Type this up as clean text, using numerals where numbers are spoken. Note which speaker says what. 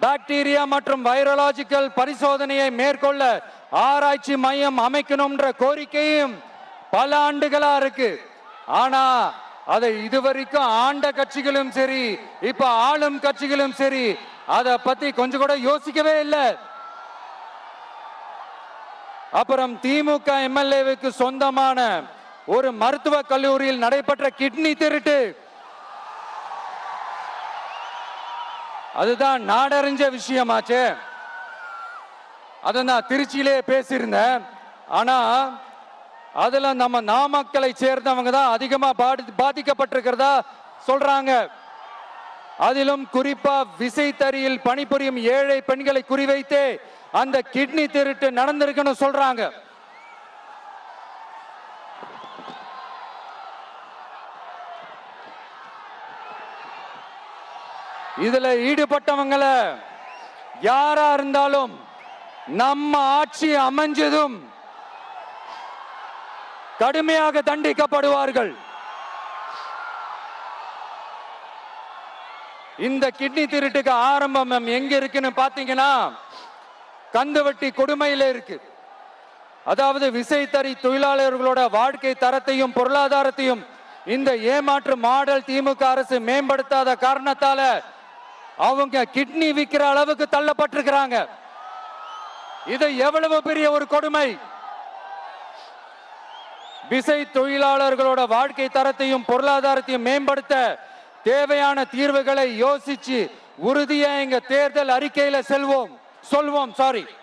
Speaker 1: Bacteria மற்றும் virological பரிசோதனையை மேற்கொள்ள ஆராய்ச்சி மையம் அமைக்கணும்ன்ற கோரிக்கையும் பல ஆண்டுகளா இருக்கு. ஆனா அதை இதுவரைக்கும் ஆண்ட கட்சிகளும் சரி, இப்ப ஆளும் கட்சிகளும் சரி, அதை பத்தி கொஞ்சம் கூட யோசிக்கவே இல்லை. அப்புறம் திமுக எம்எல்ஏவுக்கு சொந்தமான ஒரு மருத்துவ கல்லூரியில் நடைபெற்ற கிட்னி திருட்டு, அதுதான் நாடறிஞ்ச விஷயமாச்சு. அதை நான் திருச்சியிலே பேசியிருந்தேன். ஆனா அதுல நம்ம நாமக்கலை சேர்ந்தவங்க தான் அதிகமா பாதிக்கப்பட்டிருக்கிறதா சொல்றாங்க. அதிலும் குறிப்பா விசைத்தறியில் பணிபுரியும் ஏழை பெண்களை குறிவைத்து அந்த கிட்னி திருட்டு நடந்திருக்குன்னு சொல்றாங்க. இதுல ஈடுபட்டவங்களை யாரா இருந்தாலும் நம்ம ஆட்சி அமைஞ்சதும் கடுமையாக தண்டிக்கப்படுவார்கள். இந்த கிட்னி திருட்டுக்கு ஆரம்பம் எங்க இருக்குன்னு பாத்தீங்கன்னா கந்துவட்டி கொடுமையில இருக்கு. அதாவது விசைத்தறி தொழிலாளர்களோட வாழ்க்கை தரத்தையும் பொருளாதாரத்தையும் இந்த ஏமாற்று மாடல் திமுக அரசு மேம்படுத்தாத காரணத்தால அவங்க கிட்னி விற்கிற அளவுக்கு தள்ளப்பட்டிருக்கிறாங்க. இது எவ்வளவு பெரிய ஒரு கொடுமை! விசை தொழிலாளர்களோட வாழ்க்கை தரத்தையும் பொருளாதாரத்தையும் மேம்படுத்த தேவையான தீர்வுகளை யோசிச்சு உறுதியா எங்க தேர்தல் அறிக்கையில சொல்வோம்.